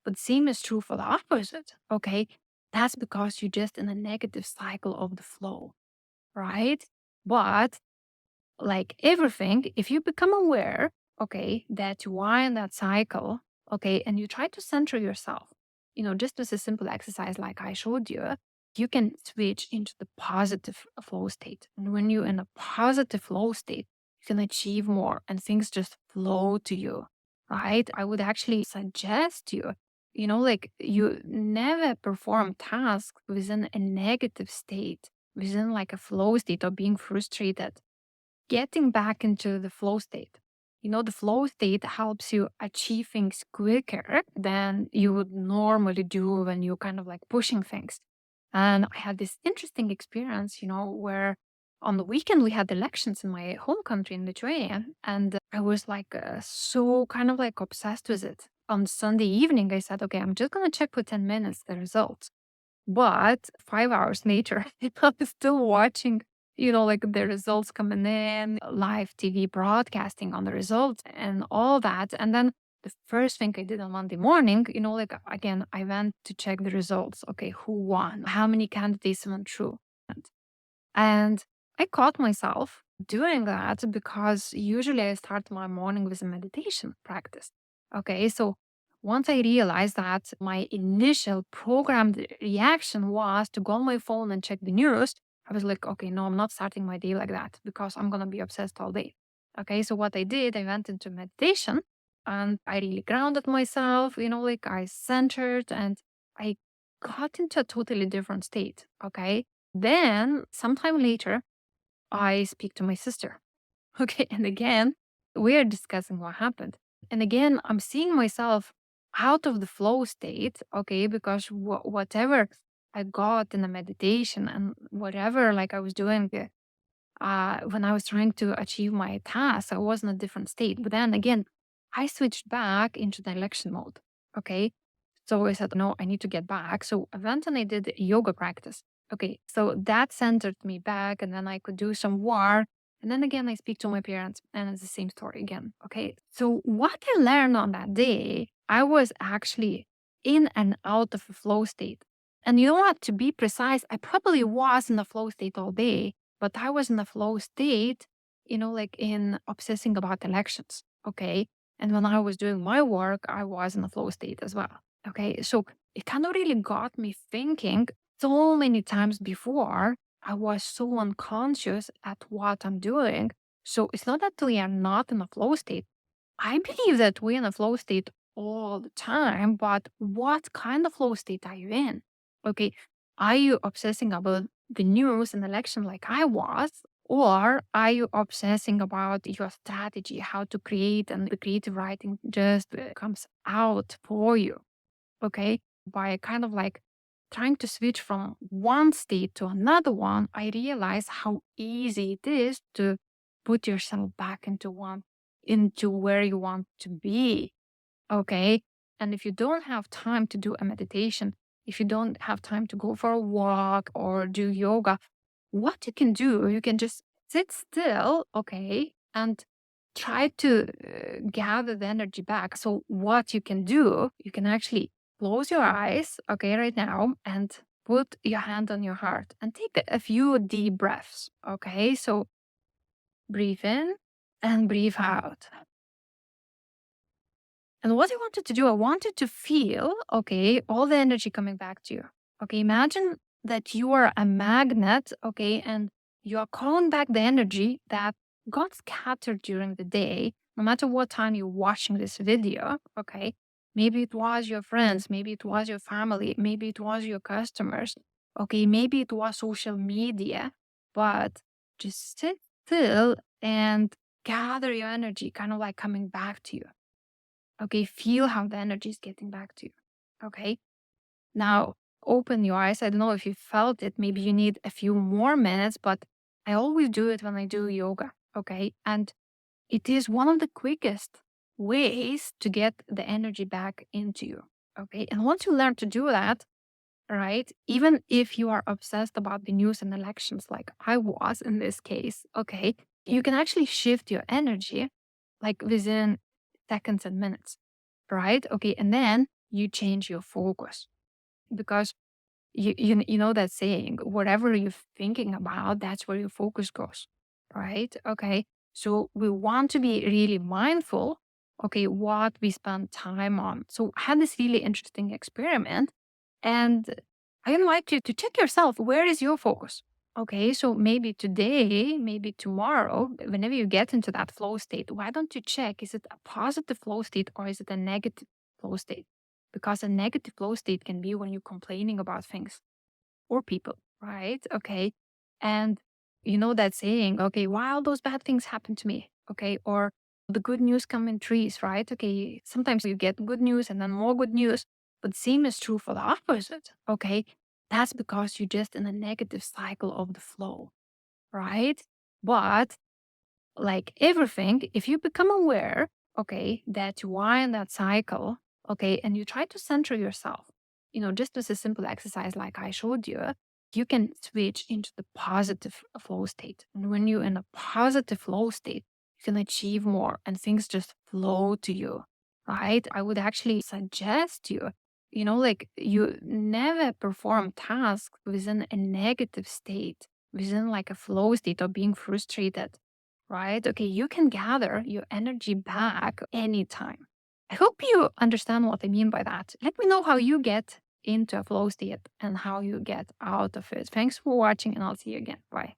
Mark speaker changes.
Speaker 1: But same is true for the opposite. Okay. That's because you're just in a negative cycle of the flow, right? But like everything, if you become aware, okay, that you are in that cycle, okay, and you try to center yourself, just as a simple exercise like I showed you, you can switch into the positive flow state. And when you're in a positive flow state, you can achieve more and things just flow to you, right? I would actually suggest you, like you never perform tasks within a negative state, within like a flow state or being frustrated. Getting back into the flow state. The flow state helps you achieve things quicker than you would normally do when you're kind of like pushing things. And I had this interesting experience, where on the weekend we had elections in my home country in Lithuania. And I was like so kind of like obsessed with it. On Sunday evening, I said, okay, I'm just going to check for 10 minutes the results. But 5 hours later, I was still watching, like the results coming in, live TV broadcasting on the results and all that. And then the first thing I did on Monday morning, like again, I went to check the results. Okay, who won? How many candidates went through? And I caught myself doing that because usually I start my morning with a meditation practice. Okay, so once I realized that my initial programmed reaction was to go on my phone and check the news, I was like, okay, no, I'm not starting my day like that because I'm going to be obsessed all day. Okay, so what I did, I went into meditation and I really grounded myself, like I centered and I got into a totally different state. Okay, then, sometime later, I speak to my sister. Okay. And again, we are discussing what happened. And again, I'm seeing myself out of the flow state. Okay. Because whatever I got in the meditation and whatever like I was doing when I was trying to achieve my task, I was in a different state. But then again, I switched back into the election mode. Okay. So I said, no, I need to get back. So I went and I did yoga practice. Okay. So that centered me back and then I could do some work. And then again, I speak to my parents and it's the same story again. Okay. So what I learned on that day, I was actually in and out of a flow state. And you know what? To be precise, I probably was in a flow state all day, but I was in a flow state, like in obsessing about elections. Okay. And when I was doing my work, I was in a flow state as well. Okay. So it kind of really got me thinking so many times before. I was so unconscious at what I'm doing. So it's not that we are not in a flow state. I believe that we're in a flow state all the time, but what kind of flow state are you in? Okay. Are you obsessing about the news and election like I was? Or are you obsessing about your strategy, how to create, and the creative writing just comes out for you? Okay. By kind of like trying to switch from one state to another one, I realize how easy it is to put yourself back into where you want to be. Okay. And if you don't have time to do a meditation, if you don't have time to go for a walk or do yoga, what you can do, you can just sit still, okay, and try to gather the energy back. So, what you can do, you can actually close your eyes, okay, right now, and put your hand on your heart and take a few deep breaths, okay? So, breathe in and breathe out. And what I wanted to do, I wanted to feel, okay, all the energy coming back to you. Okay, imagine that you are a magnet, okay, and you are calling back the energy that got scattered during the day, no matter what time you're watching this video, okay? Maybe it was your friends, maybe it was your family, maybe it was your customers, okay, maybe it was social media, but just sit still and gather your energy, kind of like coming back to you. Okay, feel how the energy is getting back to you. Okay, now open your eyes. I don't know if you felt it. Maybe you need a few more minutes, but I always do it when I do yoga. Okay, and it is one of the quickest ways to get the energy back into you. Okay, and once you learn to do that, right, even if you are obsessed about the news and elections, like I was in this case, okay, you can actually shift your energy like within seconds and minutes, right? Okay. And then you change your focus. Because you know that saying, whatever you're thinking about, that's where your focus goes, right? Okay. So we want to be really mindful, okay, what we spend time on. So I had this really interesting experiment, and I would like you to check yourself, where is your focus? Okay, so maybe today, maybe tomorrow, whenever you get into that flow state, why don't you check, is it a positive flow state or is it a negative flow state? Because a negative flow state can be when you're complaining about things or people, right? Okay. And you know that saying, okay, why all those bad things happen to me? Okay. Or the good news come in threes, right? Okay. Sometimes you get good news and then more good news, but same is true for the opposite. Okay. That's because you're just in a negative cycle of the flow, right? But like everything, if you become aware, okay, that you are in that cycle, okay, and you try to center yourself, just as a simple exercise like I showed you can switch into the positive flow state. And when you're in a positive flow state, you can achieve more and things just flow to you, right? I would actually suggest like you never perform tasks within a negative state, within like a flow state or being frustrated, right? Okay, you can gather your energy back anytime. I hope you understand what I mean by that. Let me know how you get into a flow state and how you get out of it. Thanks for watching, and I'll see you again. Bye.